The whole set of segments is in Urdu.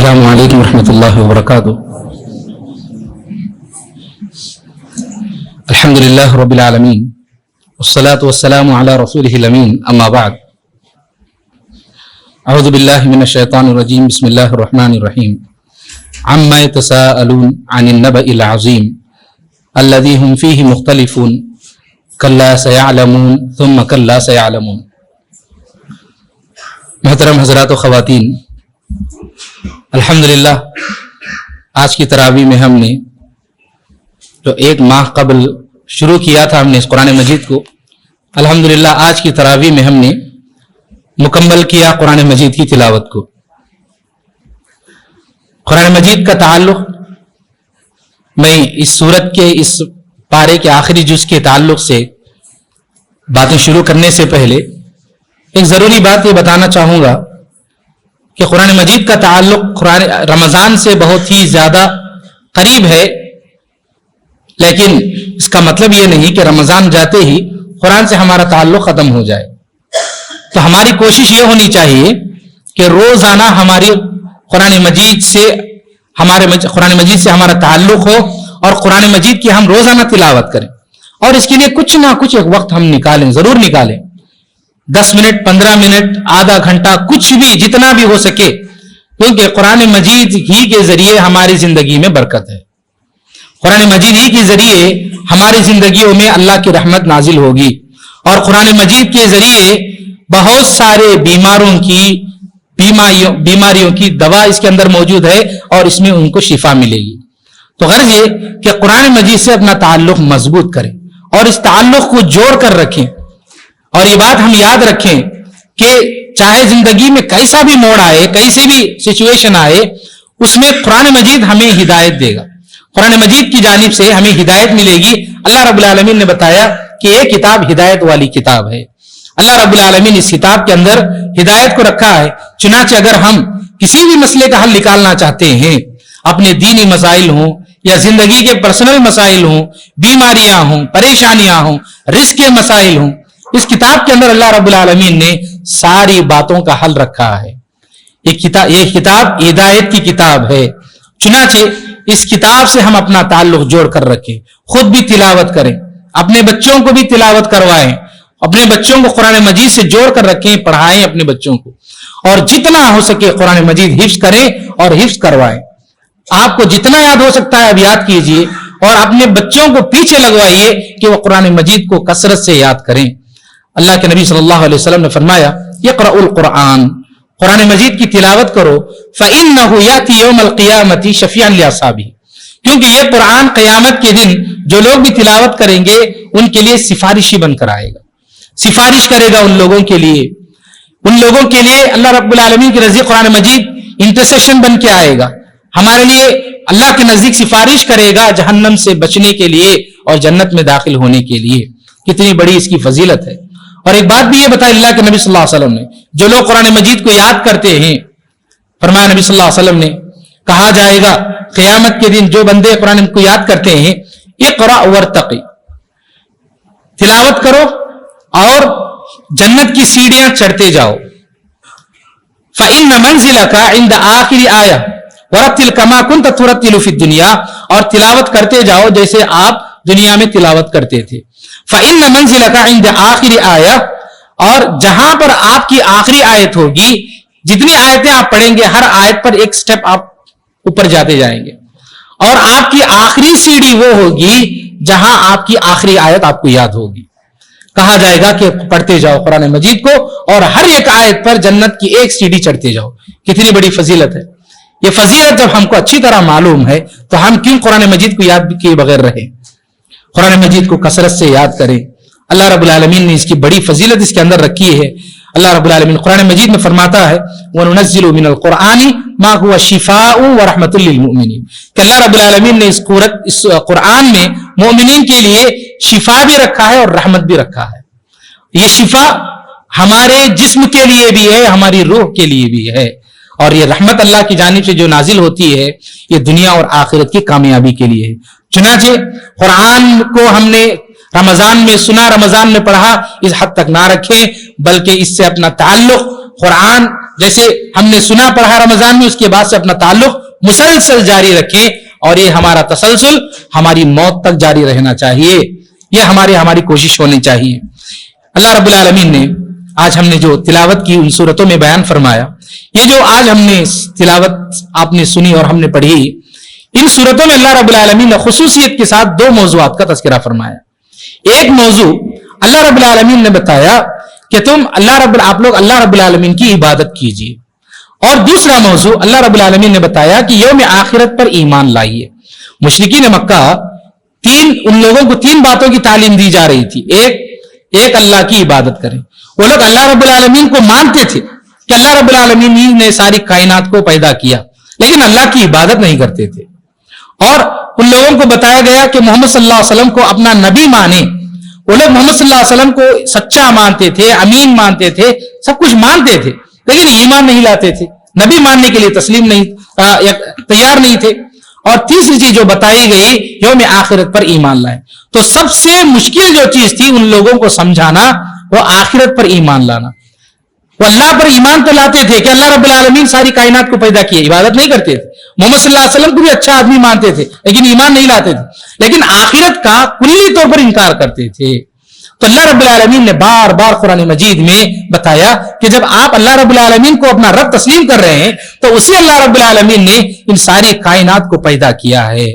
السلام علیکم ورحمۃ اللہ وبرکاتہ. الحمد للہ رب العالمین والصلاة والسلام علی رسولہ الامین. اما بعد اعوذ باللہ من الشیطان الرجیم. بسم اللہ الرحمن الرحیم. عما يتساءلون عن النبأ العظیم الذی هم فیہ مختلفون کلا سیعلمون ثم کلا سیعلمون. محترم حضرات و خواتین، الحمدللہ آج کی تراویح میں ہم نے جو 1 ماہ قبل شروع کیا تھا ہم نے اس قرآن مجید کو، الحمدللہ آج کی تراویح میں ہم نے مکمل کیا قرآن مجید کی تلاوت کو. قرآن مجید کا تعلق، میں اس سورت کے اس پارے کے آخری جز کے تعلق سے باتیں شروع کرنے سے پہلے ایک ضروری بات یہ بتانا چاہوں گا کہ قرآن مجید کا تعلق رمضان سے بہت ہی زیادہ قریب ہے، لیکن اس کا مطلب یہ نہیں کہ رمضان جاتے ہی قرآن سے ہمارا تعلق ختم ہو جائے. تو ہماری کوشش یہ ہونی چاہیے کہ روزانہ ہماری قرآن مجید سے ہمارا تعلق ہو اور قرآن مجید کی ہم روزانہ تلاوت کریں، اور اس کے لیے کچھ نہ کچھ ایک وقت ہم نکالیں، ضرور نکالیں. 10 منٹ، 15 منٹ، آدھا گھنٹہ، کچھ بھی، جتنا بھی ہو سکے، کیونکہ قرآن مجید ہی کے ذریعے ہماری زندگی میں برکت ہے. قرآن مجید ہی کے ذریعے ہماری زندگیوں میں اللہ کی رحمت نازل ہوگی، اور قرآن مجید کے ذریعے بہت سارے بیماریوں کی دوا اس کے اندر موجود ہے، اور اس میں ان کو شفا ملے گی. تو غرض یہ کہ قرآن مجید سے اپنا تعلق مضبوط کریں اور اس تعلق کو جوڑ کر رکھیں. اور یہ بات ہم یاد رکھیں کہ چاہے زندگی میں کیسا بھی موڑ آئے، کیسی بھی سچویشن آئے، اس میں قرآن مجید ہمیں ہدایت دے گا. قرآن مجید کی جانب سے ہمیں ہدایت ملے گی. اللہ رب العالمین نے بتایا کہ یہ کتاب ہدایت والی کتاب ہے. اللہ رب العالمین اس کتاب کے اندر ہدایت کو رکھا ہے. چنانچہ اگر ہم کسی بھی مسئلے کا حل نکالنا چاہتے ہیں، اپنے دینی مسائل ہوں یا زندگی کے پرسنل مسائل ہوں، بیماریاں ہوں، پریشانیاں ہوں، رزق کے مسائل ہوں، اس کتاب کے اندر اللہ رب العالمین نے ساری باتوں کا حل رکھا ہے. یہ کتاب ہدایت کی کتاب ہے. چنانچہ اس کتاب سے ہم اپنا تعلق جوڑ کر رکھیں، خود بھی تلاوت کریں، اپنے بچوں کو بھی تلاوت کروائیں، اپنے بچوں کو قرآن مجید سے جوڑ کر رکھیں، پڑھائیں اپنے بچوں کو، اور جتنا ہو سکے قرآن مجید حفظ کریں اور حفظ کروائیں. آپ کو جتنا یاد ہو سکتا ہے اب یاد کیجئے، اور اپنے بچوں کو پیچھے لگوائیے کہ وہ قرآن مجید کو کثرت سے یاد کریں. اللہ کے نبی صلی اللہ علیہ وسلم نے فرمایا، اقرأوا القرآن، قرآن مجید کی تلاوت کرو، فإنه يأتي يوم القيامة شفيعا لأصحابه، کیونکہ یہ قرآن قیامت کے دن جو لوگ بھی تلاوت کریں گے ان کے لیے سفارشی بن کر آئے گا، سفارش کرے گا ان لوگوں کے لیے اللہ رب العالمین کے نزدیک قرآن مجید انٹرسیشن بن کے آئے گا، ہمارے لیے اللہ کے نزدیک سفارش کرے گا جہنم سے بچنے کے لیے اور جنت میں داخل ہونے کے لیے. کتنی بڑی اس کی فضیلت ہے. اور ایک بات بھی یہ بتائی اللہ کے نبی صلی اللہ علیہ وسلم نے، جو لوگ قرآن مجید کو یاد کرتے ہیں، فرمایا نبی صلی اللہ علیہ وسلم نے، کہا جائے گا قیامت کے دن جو بندے قرآن کو یاد کرتے ہیں، اقرأ ورتقی، تلاوت کرو اور جنت کی سیڑھیاں چڑھتے جاؤ. فإن منزلك عند آخر آیہ ورتل كما كنت ترتل في الدنيا، اور تلاوت کرتے جاؤ جیسے آپ دنیا میں تلاوت کرتے تھے. فإن منزلك عند آخر آیہ، اور جہاں پر آپ کی آخری آیت ہوگی، جتنی آیتیں آپ پڑھیں گے ہر آیت پر ایک سٹیپ آپ اوپر جاتے جائیں گے، اور آپ کی آخری سیڑھی وہ ہوگی جہاں آپ کی آخری آیت آپ کو یاد ہوگی. کہا جائے گا کہ پڑھتے جاؤ قرآن مجید کو اور ہر ایک آیت پر جنت کی ایک سیڑھی چڑھتے جاؤ. کتنی بڑی فضیلت ہے. یہ فضیلت جب ہم کو اچھی طرح معلوم ہے تو ہم کیوں قرآن مجید کو یاد کیے بغیر رہیں؟ قرآن مجید کو کثرت سے یاد کریں. اللہ رب العالمین نے اس کی بڑی فضیلت اس کے اندر رکھی ہے. اللہ رب العالمین قرآن مجید میں فرماتا ہے، وَنُنَزِّلُ مِنَ الْقُرْآنِ مَا هُوَ شِفَاءٌ وَرَحْمَةٌ لِّلْمُؤْمِنِينَ، کہ اللہ رب العالمین نے اس قرآن میں مومنین کے لیے شفا بھی رکھا ہے اور رحمت بھی رکھا ہے. یہ شفا ہمارے جسم کے لیے بھی ہے، ہماری روح کے لیے بھی ہے، اور یہ رحمت اللہ کی جانب سے جو نازل ہوتی ہے یہ دنیا اور آخرت کی کامیابی کے لیے ہے. چنانچہ قرآن کو ہم نے رمضان میں سنا، رمضان میں پڑھا، اس حد تک نہ رکھیں، بلکہ اس سے اپنا تعلق قرآن جیسے ہم نے سنا پڑھا رمضان میں، اس کے بعد سے اپنا تعلق مسلسل جاری رکھیں، اور یہ ہمارا تسلسل ہماری موت تک جاری رہنا چاہیے، یہ ہماری کوشش ہونی چاہیے۔ اللہ رب العالمین نے آج ہم نے جو تلاوت کی ان صورتوں میں بیان فرمایا، یہ جو آج ہم نے تلاوت آپ نے سنی اور ہم نے پڑھی، ان صورتوں میں اللہ رب العالمین نے خصوصیت کے ساتھ دو موضوعات کا تذکرہ فرمایا۔ ایک موضوع اللہ رب العالمین نے بتایا کہ آپ لوگ اللہ رب العالمین کی عبادت کیجیے، اور دوسرا موضوع اللہ رب العالمین نے بتایا کہ یوم آخرت پر ایمان لائیے۔ مشرکین مکہ ان لوگوں کو تین باتوں کی تعلیم دی جا رہی تھی۔ ایک اللہ کی عبادت کریں، وہ لوگ اللہ رب العالمین کو مانتے تھے کہ اللہ رب العالمین نے ساری کائنات کو پیدا کیا، لیکن اللہ کی عبادت نہیں کرتے تھے۔ اور ان لوگوں کو بتایا گیا کہ محمد صلی اللہ علیہ وسلم کو اپنا نبی مانیں، وہ لوگ محمد صلی اللہ علیہ وسلم کو سچا مانتے تھے، امین مانتے تھے، سب کچھ مانتے تھے، لیکن ایمان نہیں لاتے تھے، نبی ماننے کے لیے تیار نہیں تھے۔ اور تیسری چیز جو بتائی گئی یوم آخرت پر ایمان لائیں، تو سب سے مشکل جو چیز تھی ان لوگوں کو سمجھانا وہ آخرت پر ایمان لانا۔ وہ اللہ پر ایمان تو لاتے تھے کہ اللہ رب العالمین ساری کائنات کو پیدا کیا، عبادت نہیں کرتے تھے، محمد صلی اللہ علیہ وسلم کو بھی اچھا آدمی مانتے تھے، لیکن ایمان نہیں لاتے تھے، لیکن آخرت کا کلی طور پر انکار کرتے تھے۔ تو اللہ رب العالمین نے بار بار قرآن مجید میں بتایا کہ جب آپ اللہ رب العالمین کو اپنا رب تسلیم کر رہے ہیں تو اسی اللہ رب العالمین نے ان ساری کائنات کو پیدا کیا ہے۔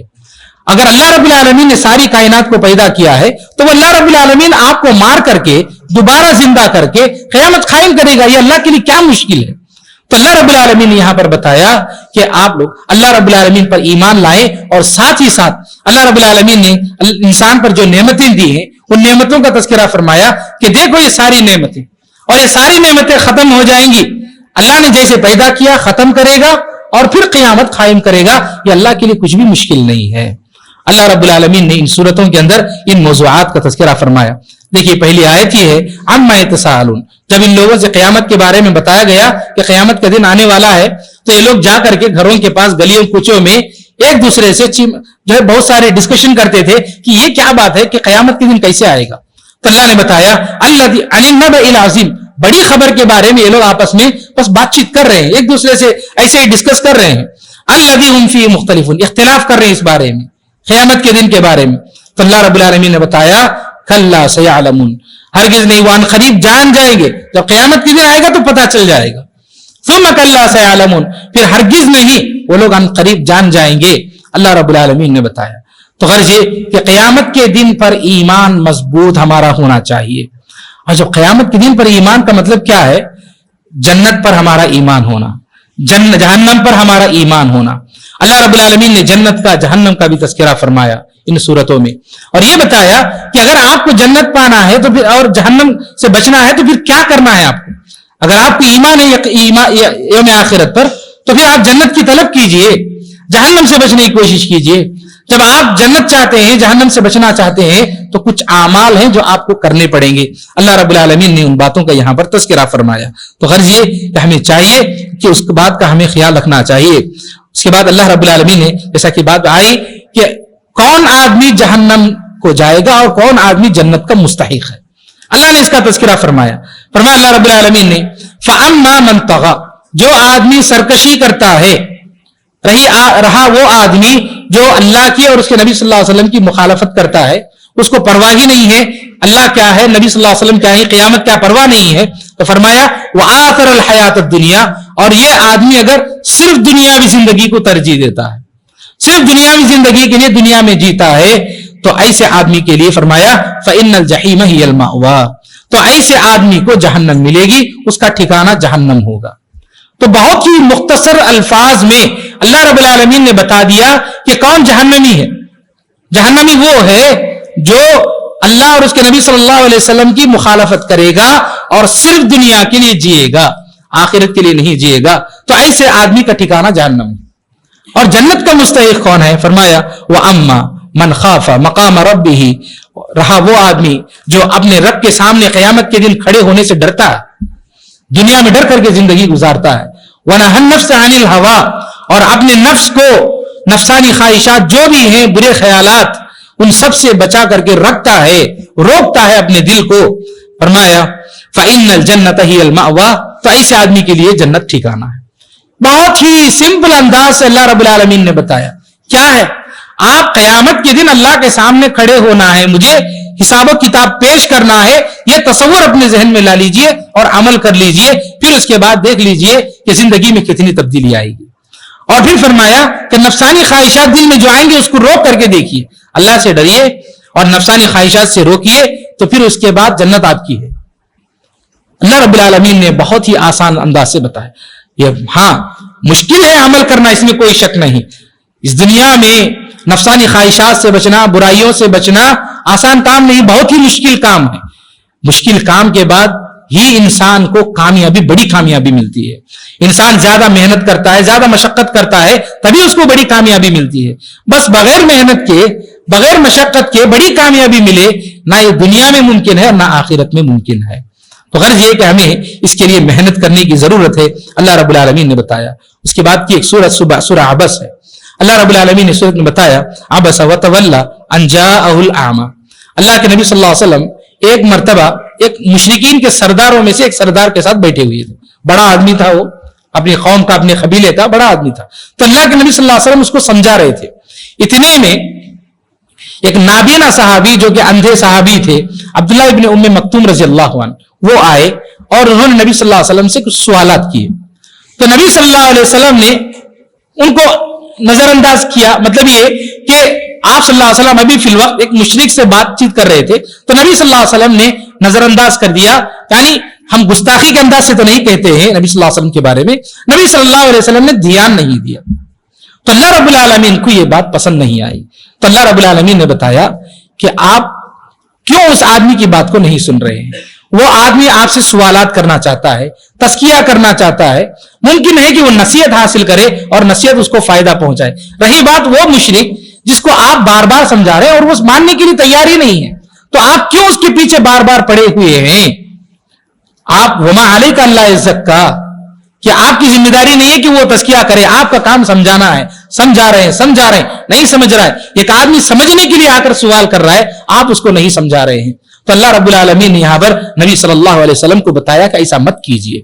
اگر اللہ رب العالمین نے ساری کائنات کو پیدا کیا ہے تو وہ اللہ رب العالمین آپ کو مار کر کے دوبارہ زندہ کر کے قیامت قائم کرے گا، یہ اللہ کے لیے کیا مشکل ہے؟ تو اللہ رب العالمین نے یہاں پر بتایا کہ آپ لوگ اللہ رب العالمین پر ایمان لائیں، اور ساتھ ہی ساتھ اللہ رب العالمین نے انسان پر جو نعمتیں دی ہیں ان نعمتوں کا تذکرہ فرمایا کہ دیکھو یہ ساری نعمتیں، اور یہ ساری نعمتیں ختم ہو جائیں گی، اللہ نے جیسے پیدا کیا ختم کرے گا اور پھر قیامت قائم کرے گا، یہ اللہ کے لیے کچھ بھی مشکل نہیں ہے۔ اللہ رب العالمین نے ان صورتوں کے اندر ان موضوعات کا تذکرہ فرمایا۔ دیکھیے پہلی آیت یہ ہے عما یتساءلون، جب ان لوگوں سے قیامت کے بارے میں بتایا گیا کہ قیامت کا دن آنے والا ہے تو یہ لوگ جا کر کے گھروں کے پاس گلیوں کوچوں میں ایک دوسرے سے جو ہے بہت سارے ڈسکشن کرتے تھے کہ یہ کیا بات ہے کہ قیامت کے دن کیسے آئے گا۔ تو اللہ نے بتایا الذی عن النبأ العظیم، بڑی خبر کے بارے میں یہ لوگ آپس میں بس بات چیت کر رہے ہیں، ایک دوسرے سے ایسے ہی ڈسکس کر رہے ہیں۔ الذی ہم فیہ مختلفون، اختلاف کر رہے ہیں اس بارے میں، قیامت کے دن کے بارے میں۔ تو اللہ رب العالمین نے بتایا کلا سیعلمون، ہرگز نہیں، وہ قریب جان جائیں گے، جب قیامت کے دن آئے گا تو پتہ چل جائے گا۔ ثم کلا سیعلمون، پھر ہرگز نہیں وہ لوگ قریب جان جائیں گے، اللہ رب العالمین نے بتایا۔ تو غرض یہ کہ قیامت کے دن پر ایمان مضبوط ہمارا ہونا چاہیے۔ اور جو قیامت کے دن پر ایمان کا مطلب کیا ہے؟ جنت پر ہمارا ایمان ہونا، جہنم پر ہمارا ایمان ہونا۔ اللہ رب العالمین نے جنت کا جہنم کا بھی تذکرہ فرمایا ان صورتوں میں، اور یہ بتایا کہ اگر آپ کو جنت پانا ہے تو پھر اور جہنم سے بچنا ہے تو پھر کیا کرنا ہے آپ کو۔ اگر آپ کو ایمان ہے یوم آخرت پر تو پھر آپ جنت کی طلب کیجئے، جہنم سے بچنے کی کوشش کیجئے۔ جب آپ جنت چاہتے ہیں، جہنم سے بچنا چاہتے ہیں تو کچھ اعمال ہیں جو آپ کو کرنے پڑیں گے۔ اللہ رب العالمین نے ان باتوں کا یہاں پر تذکرہ فرمایا۔ تو غرض یہ کہ ہمیں چاہیے کہ اس بات کا ہمیں خیال رکھنا چاہیے۔ اس کے بعد اللہ رب العالمین نے جیسا کہ بات آئی کہ کون آدمی جہنم کو جائے گا اور کون آدمی جنت کا مستحق ہے، اللہ نے اس کا تذکرہ فرمایا۔ اللہ رب العالمین نے فَأَمَّا مَنْ طَغَى، جو آدمی سرکشی کرتا ہے، رہا وہ آدمی جو اللہ کی اور اس کے نبی صلی اللہ علیہ وسلم کی مخالفت کرتا ہے، اس کو پرواہ ہی نہیں ہے اللہ کیا ہے، نبی صلی اللہ علیہ وسلم کیا ہے، قیامت کیا، پرواہ نہیں ہے۔ تو فرمایا وَآثَرَ الْحَيَاةَ الدُّنْيَا، اور یہ آدمی اگر صرف دنیاوی زندگی کو ترجیح دیتا ہے، صرف دنیاوی زندگی کے لیے دنیا میں جیتا ہے، تو ایسے آدمی کے لیے فرمایا فَإِنَّ الْجَحِيمَ هِيَ الْمَأْوَىٰ، تو ایسے آدمی کو جہنم ملے گی، اس کا ٹھکانہ جہنم ہوگا۔ تو بہت ہی مختصر الفاظ میں اللہ رب العالمین نے بتا دیا کہ کون جہنمی ہے۔ جہنمی وہ ہے جو اللہ اور اس کے نبی صلی اللہ علیہ وسلم کی مخالفت کرے گا اور صرف دنیا کے لیے جیے گا، آخرت کے لیے نہیں جیے گا، تو ایسے آدمی کا ٹھکانہ جہنم ہے۔ اور جنت کا مستحق کون ہے؟ فرمایا وَأَمَّا مَنْ خَافَ مَقَامَ رَبِّهِ، رہا وہ آدمی جو اپنے رب کے سامنے قیامت کے دن کھڑے ہونے سے ڈرتا ہے، دنیا میں ڈر کر کے زندگی گزارتا ہے، وَنَهَى النَّفْسَ عَنِ الْهَوَىٰ، اور اپنے نفس کو نفسانی خواہشات جو بھی ہیں، برے خیالات، ان سب سے بچا کر کے رکھتا ہے، روکتا ہے اپنے دل کو۔ فرمایا فَإِنَّ الْجَنَّةَ هِيَ الْمَأْوَىٰ، تو تو ایسے آدمی کے لیے جنت ٹھکانا ہے. بہت ہی سمپل انداز سے اللہ رب العالمین نے بتایا. کیا ہے؟ آپ قیامت کے دن اللہ کے سامنے کھڑے ہونا ہے, مجھے حساب و کتاب پیش کرنا ہے, یہ تصور اپنے ذہن میں لا لیجئے اور عمل کر لیجئے. پھر اس کے بعد دیکھ لیجئے کہ زندگی میں کتنی تبدیلی آئے گی. اور پھر فرمایا کہ نفسانی خواہشات دل میں جو آئیں گے اس کو روک کر کے دیکھیے, اللہ سے ڈریے اور نفسانی خواہشات سے روکیے, تو پھر اس کے بعد جنت آپ کی ہے. اللہ رب العالمین نے بہت ہی آسان انداز سے بتایا. یہ ہاں مشکل ہے عمل کرنا, اس میں کوئی شک نہیں. اس دنیا میں نفسانی خواہشات سے بچنا, برائیوں سے بچنا آسان کام نہیں, بہت ہی مشکل کام ہے. مشکل کام کے بعد ہی انسان کو کامیابی, بڑی کامیابی ملتی ہے. انسان زیادہ محنت کرتا ہے, زیادہ مشقت کرتا ہے, تبھی اس کو بڑی کامیابی ملتی ہے. بس بغیر محنت کے, بغیر مشقت کے بڑی کامیابی ملے نہ یہ دنیا میں ممکن ہے نہ آخرت میں ممکن ہے. تو غرض یہ کہ ہمیں اس کے لیے محنت کرنے کی ضرورت ہے. اللہ رب العالمین نے بتایا. اس کے بعد کی ایک سورہ عبس ہے. اللہ رب العالمین نے سورۃ میں بتایا عبس وتولی ان جاءہ الاعمى. اللہ کے نبی صلی اللہ علیہ وسلم ایک مرتبہ ایک مشرکین کے سرداروں میں سے ایک سردار کے ساتھ بیٹھے ہوئے تھے. بڑا آدمی تھا, وہ اپنی قوم کا, اپنے قبیلے کا بڑا آدمی تھا. تو اللہ کے نبی صلی اللہ علیہ وسلم اس کو سمجھا رہے تھے. اتنے میں ایک نابینا صحابی جو کہ اندھے صحابی تھے, عبداللہ ابن ام مکتوم رضی اللہ عنہ, وہ آئے اور انہوں نے نبی صلی اللہ علیہ وسلم سے کچھ سوالات کیے. تو نبی صلی اللہ علیہ وسلم نے ان کو نظر انداز کیا. مطلب یہ کہ آپ صلی اللہ علیہ وسلم ابھی فی الوقت ایک مشرک سے بات چیت کر رہے تھے, تو نبی صلی اللہ علیہ وسلم نے نظر انداز کر دیا. یعنی ہم گستاخی کے انداز سے تو نہیں کہتے ہیں نبی صلی اللہ علیہ وسلم کے بارے میں, نبی صلی اللہ علیہ وسلم نے دھیان نہیں دیا. تو اللہ رب العالمین کو یہ بات پسند نہیں آئی. تو اللہ رب العالمین نے بتایا کہ آپ کیوں اس آدمی کی بات کو نہیں سن رہے ہیں. وہ آدمی آپ سے سوالات کرنا چاہتا ہے, تزکیہ کرنا چاہتا ہے. ممکن ہے کہ وہ نصیحت حاصل کرے اور نصیحت اس کو فائدہ پہنچائے. رہی بات وہ مشرک جس کو آپ بار بار سمجھا رہے ہیں اور وہ ماننے کے لیے تیار ہی نہیں ہے, تو آپ کیوں اس کے پیچھے بار بار پڑے ہوئے ہیں؟ آپ وما علیک اللہ یزکا, کہ آپ کی ذمہ داری نہیں ہے کہ وہ تزکیہ کرے, آپ کا کام سمجھانا ہے. سمجھا رہے ہیں, نہیں سمجھ رہا ہے. ایک آدمی سمجھنے کے لیے آ کر سوال کر رہا ہے, آپ اس کو نہیں سمجھا رہے ہیں. تو اللہ رب العالمین نے یہاں پر نبی صلی اللہ علیہ وسلم کو بتایا کہ ایسا مت کیجیے.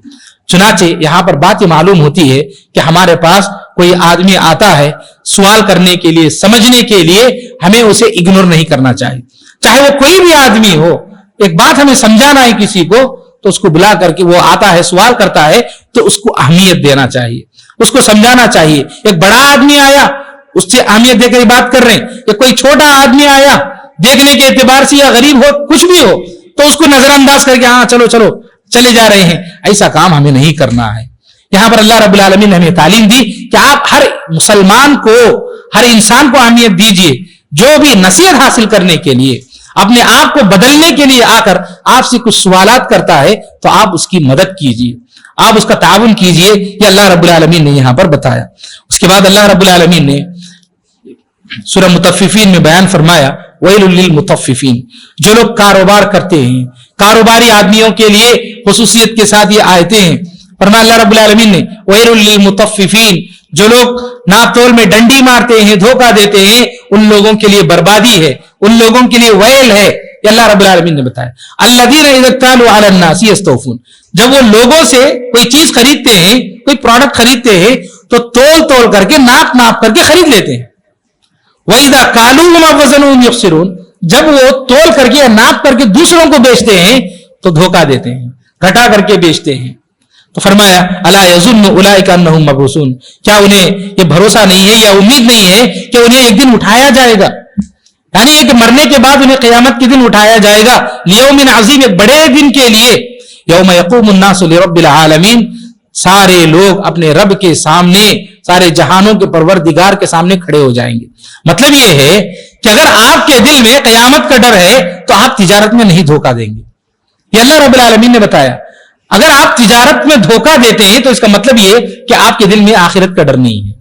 چنانچہ یہاں پر بات یہ معلوم ہوتی ہے کہ ہمارے پاس کوئی آدمی آتا ہے سوال کرنے کے لیے, سمجھنے کے لیے, ہمیں اسے اگنور نہیں کرنا چاہیے. چاہے وہ کوئی بھی آدمی ہو, ایک بات ہمیں سمجھانا ہے کسی کو, تو اس کو بلا کر کے وہ آتا ہے, سوال کرتا ہے, تو اس کو اہمیت دینا چاہیے, اس کو سمجھانا چاہیے. ایک بڑا آدمی آیا, اس سے اہمیت دے کر بات کر رہے ہیں. یا کوئی چھوٹا آدمی آیا دیکھنے کے اعتبار سے, یا غریب ہو, کچھ بھی ہو, تو اس کو نظر انداز کر کے ہاں چلو چلو چلے جا رہے ہیں. ایسا کام ہمیں نہیں کرنا ہے. یہاں پر اللہ رب العالمین نے ہمیں تعلیم دی کہ آپ ہر مسلمان کو, ہر انسان کو اہمیت دیجئے. جو بھی نصیحت حاصل کرنے کے لیے, اپنے آپ کو بدلنے کے لیے آ کر آپ سے کچھ سوالات کرتا ہے, تو آپ اس کی مدد کیجئے, آپ اس کا تعاون کیجئے. یہ اللہ رب العالمین نے یہاں پر بتایا. اس کے بعد اللہ رب العالمین نے سورہ مطففین میں بیان فرمایا ویل للمطففین, جو لوگ کاروبار کرتے ہیں, کاروباری آدمیوں کے لیے خصوصیت کے ساتھ یہ آیتیں ہیں. فرمایا اللہ رب العالمین نے ویل للمطففین, جو لوگ ناپ تول میں ڈنڈی مارتے ہیں, دھوکہ دیتے ہیں, ان لوگوں کے لیے بربادی ہے, ان لوگوں کے لیے ویل ہے. یہ اللہ رب العالمین نے بتایا. الذین اذا اکتالوا علی الناس یستوفون, جب وہ لوگوں سے کوئی چیز خریدتے ہیں, کوئی پروڈکٹ خریدتے ہیں, تو تول تول کر کے, ناپ ناپ کر کے خرید لیتے ہیں. وَإِذَا كَالُوهُمْ أَوْ وَزَنُوهُمْ يُخْسِرُونَ, جب وہ تول کر کے یا ناپ کر کے دوسروں کو بیچتے ہیں تو دھوکہ دیتے ہیں, گھٹا کر کے بیچتے ہیں. تو فرمایا الا يظن اولئک انهم مبعوثون, کیا انہیں یہ بھروسہ نہیں ہے یا امید نہیں ہے کہ انہیں ایک دن اٹھایا جائے گا؟ یعنی کہ مرنے کے بعد انہیں قیامت کے دن اٹھایا جائے گا. لیوم عظیم, ایک بڑے دن کے لیے. یوم یقوم الناس لرب العالمین, سارے لوگ اپنے رب کے سامنے, سارے جہانوں کے پروردگار کے سامنے کھڑے ہو جائیں گے. مطلب یہ ہے کہ اگر آپ کے دل میں قیامت کا ڈر ہے تو آپ تجارت میں نہیں دھوکہ دیں گے. یہ اللہ رب العالمین نے بتایا. اگر آپ تجارت میں دھوکہ دیتے ہیں تو اس کا مطلب یہ کہ آپ کے دل میں آخرت کا ڈر نہیں ہے.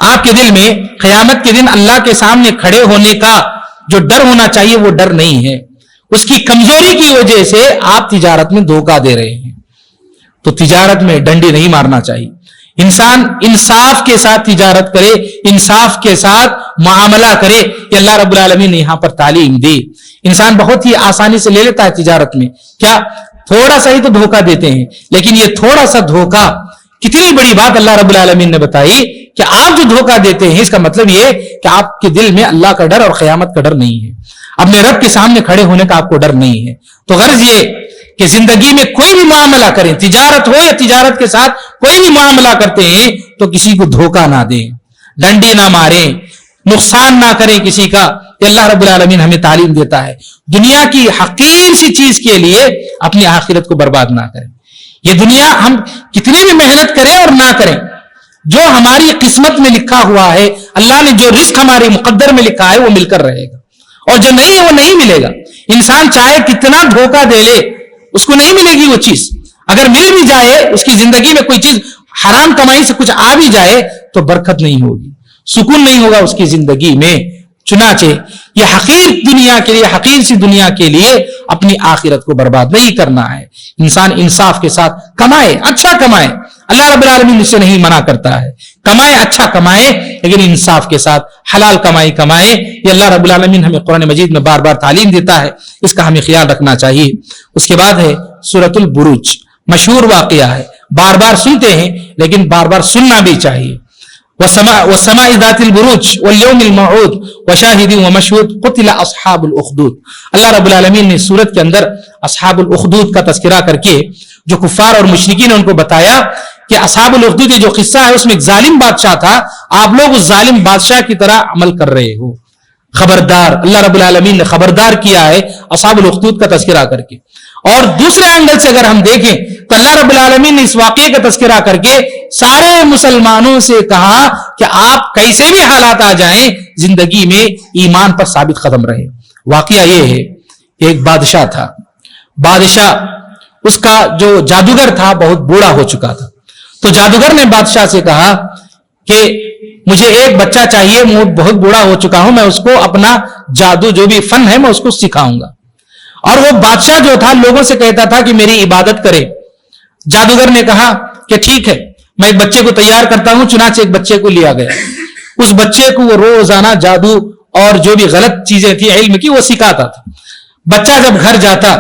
آپ کے دل میں قیامت کے دن اللہ کے سامنے کھڑے ہونے کا جو ڈر ہونا چاہیے وہ ڈر نہیں ہے. اس کی کمزوری کی وجہ سے آپ تجارت میں دھوکہ دے رہے ہیں. تو تجارت میں ڈنڈی نہیں مارنا چاہیے. انسان انصاف کے ساتھ تجارت کرے, انصاف کے ساتھ معاملہ کرے. کہ اللہ رب العالمین نے یہاں پر تعلیم دی. انسان بہت ہی آسانی سے لے لیتا ہے تجارت میں. کیا تھوڑا سا ہی تو دھوکہ دیتے ہیں، لیکن یہ تھوڑا سا دھوکہ کتنی بڑی بات اللہ رب العالمین نے بتائی کہ آپ جو دھوکہ دیتے ہیں اس کا مطلب یہ کہ آپ کے دل میں اللہ کا ڈر اور قیامت کا ڈر نہیں ہے، اپنے رب کے سامنے کھڑے ہونے کا آپ کو ڈر نہیں ہے۔ تو غرض یہ کہ زندگی میں کوئی بھی معاملہ کریں، تجارت ہو یا تجارت کے ساتھ کوئی بھی معاملہ کرتے ہیں تو کسی کو دھوکہ نہ دیں، ڈنڈی نہ ماریں، نقصان نہ کریں کسی کا۔ کہ اللہ رب العالمین ہمیں تعلیم دیتا ہے دنیا کی حقیر سی چیز کے لیے اپنی آخرت کو برباد نہ کریں۔ یہ دنیا ہم کتنی بھی محنت کریں اور نہ کریں، جو ہماری قسمت میں لکھا ہوا ہے، اللہ نے جو رزق ہمارے مقدر میں لکھا ہے وہ مل کر رہے گا، اور جو نہیں ہے وہ نہیں ملے گا۔ انسان چاہے کتنا دھوکہ دے لے اس کو نہیں ملے گی وہ چیز، اگر مل بھی جائے اس کی زندگی میں کوئی چیز حرام کمائی سے کچھ آ بھی جائے تو برکت نہیں ہوگی، سکون نہیں ہوگا اس کی زندگی میں۔ چنانچہ یہ حقیر دنیا کے لیے، حقیر سی دنیا کے لیے اپنی آخرت کو برباد نہیں کرنا ہے۔ انسان انصاف کے ساتھ کمائے، اچھا کمائے، اللہ رب العالمین اس سے نہیں منع کرتا ہے، کمائے اچھا کمائے لیکن انصاف کے ساتھ حلال کمائی کمائے۔ یہ اللہ رب العالمین ہمیں قرآن مجید میں بار بار تعلیم دیتا ہے، اس کا ہمیں خیال رکھنا چاہیے۔ اس کے بعد ہے سورۃ البروج، مشہور واقعہ ہے، بار بار سنتے ہیں لیکن بار بار سننا بھی چاہیے۔ والسماء ذات البروج واليوم الموعود وشاهد ومشهود قتل اصحاب الاخدود۔ اللہ رب العالمین نے سورت کے اندر اصحاب الاخدود کا تذکرہ کر کے جو کفار اور مشرکین نے ان کو بتایا کہ اصحاب الاخدود یہ جو قصہ ہے اس میں ایک ظالم بادشاہ تھا، آپ لوگ اس ظالم بادشاہ کی طرح عمل کر رہے ہو، خبردار۔ اللہ رب العالمین نے خبردار کیا ہے اصحاب الاخدود کا تذکرہ کر کے۔ اور دوسرے اینگل سے اگر ہم دیکھیں تو اللہ رب العالمین نے اس واقعے کا تذکرہ کر کے سارے مسلمانوں سے کہا کہ آپ کیسے بھی حالات آ جائیں زندگی میں ایمان پر ثابت قدم رہے۔ واقعہ یہ ہے کہ ایک بادشاہ تھا، بادشاہ اس کا جو جادوگر تھا بہت بوڑھا ہو چکا تھا، تو جادوگر نے بادشاہ سے کہا کہ مجھے ایک بچہ چاہیے، میں بہت بوڑھا ہو چکا ہوں، میں اس کو اپنا جادو جو بھی فن ہے میں اس کو سکھاؤں گا۔ اور وہ بادشاہ جو تھا لوگوں سے کہتا تھا کہ میری عبادت کرے۔ جادوگر نے کہا کہ ٹھیک ہے میں ایک بچے کو تیار کرتا ہوں، چنانچہ ایک بچے کو لیا گیا۔ اس بچے کو وہ روزانہ جادو اور جو بھی غلط چیزیں تھی علم کی وہ سکھاتا تھا۔ بچہ جب گھر جاتا،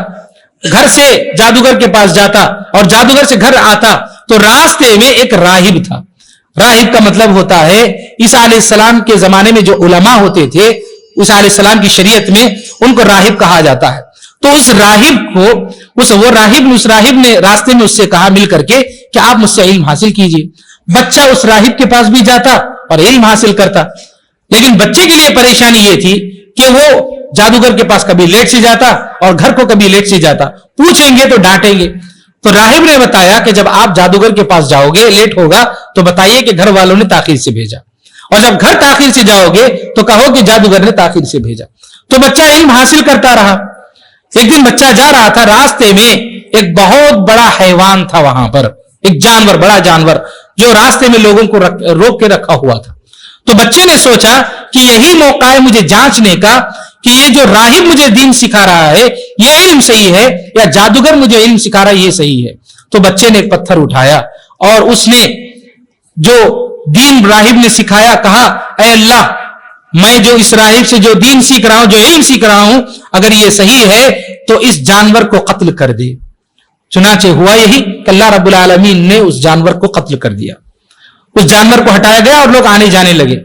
گھر سے جادوگر کے پاس جاتا اور جادوگر سے گھر آتا تو راستے میں ایک راہب تھا۔ راہب کا مطلب ہوتا ہے عیسیٰ علیہ السلام کے زمانے میں جو علماء ہوتے تھے، عیسیٰ علیہ السلام کی شریعت میں ان کو راہب کہا جاتا ہے۔ تو اس راہب کو اس راہب نے راستے میں اس سے کہا مل کر کے کہ آپ مجھ سے علم حاصل کیجئے۔ بچہ اس راہب کے پاس بھی جاتا اور علم حاصل کرتا، لیکن بچے کے لیے پریشانی یہ تھی کہ وہ جادوگر کے پاس کبھی لیٹ سے جاتا اور گھر کو کبھی لیٹ سے جاتا، پوچھیں گے تو ڈانٹیں گے۔ تو راہب نے بتایا کہ جب آپ جادوگر کے پاس جاؤ گے لیٹ ہوگا تو بتائیے کہ گھر والوں نے تاخیر سے بھیجا، اور جب گھر تاخیر سے جاؤ گے تو کہو کہ جادوگر نے تاخیر سے بھیجا۔ تو بچہ علم حاصل کرتا رہا۔ ایک دن بچہ جا رہا تھا، راستے میں ایک بہت بڑا حیوان تھا، وہاں پر ایک جانور، بڑا جانور جو راستے میں لوگوں کو روک کے رکھا ہوا تھا۔ تو بچے نے سوچا کہ یہی موقع ہے مجھے جانچنے کا کہ یہ جو راہب مجھے دین سکھا رہا ہے یہ علم صحیح ہے یا جادوگر مجھے علم سکھا رہا ہے یہ صحیح ہے۔ تو بچے نے ایک پتھر اٹھایا اور اس نے جو دین راہب نے سکھایا کہا اے اللہ میں جو اس راہب سے جو دین سیکھ رہا ہوں، جو علم سیکھ رہا ہوں، اگر یہ صحیح ہے تو اس جانور کو قتل کر دے۔ چنانچہ ہوا یہی کہ اللہ رب العالمین نے اس جانور کو قتل کر دیا، اس جانور کو ہٹایا گیا اور لوگ آنے جانے لگے۔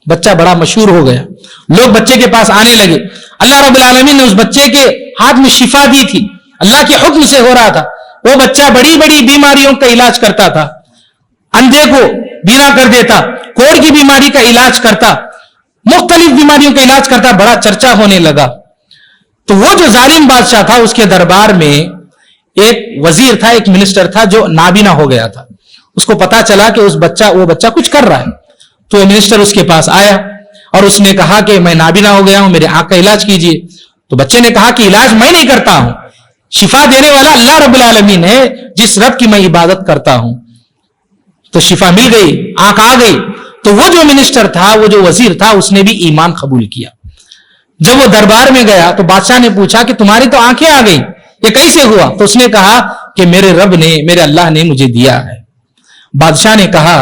بچہ بڑا مشہور ہو گیا، لوگ بچے کے پاس آنے لگے۔ اللہ رب العالمین نے اس بچے کے ہاتھ میں شفا دی تھی، اللہ کے حکم سے ہو رہا تھا۔ وہ بچہ بڑی بڑی بیماریوں کا علاج کرتا تھا، اندھے کو بینا کر دیتا، کوڑ کی بیماری کا علاج کرتا، مختلف بیماریوں کا علاج کرتا، بڑا چرچا ہونے لگا۔ تو وہ جو ظالم بادشاہ تھا اس کے دربار میں ایک وزیر تھا، ایک منسٹر تھا جو نابینا ہو گیا تھا۔ اس کو پتا چلا کہ وہ بچہ کچھ کر رہا ہے، تو منسٹر اس کے پاس آیا اور اس نے کہا کہ میں نابینا ہو گیا ہوں، میرے آنکھ کا علاج کیجئے۔ تو بچے نے کہا کہ علاج میں نہیں کرتا ہوں، شفا دینے والا اللہ رب العالمین ہے، جس رب کی میں عبادت کرتا ہوں۔ تو شفا مل گئی، آنکھ آ گئی۔ تو وہ جو منسٹر تھا، وہ جو وزیر تھا، اس نے بھی ایمان قبول کیا۔ جب وہ دربار میں گیا تو بادشاہ نے پوچھا کہ تمہاری تو آنکھیں آ گئی، یہ کیسے ہوا؟ تو اس نے کہا کہ میرے رب نے، میرے اللہ نے مجھے دیا ہے۔ بادشاہ نے کہا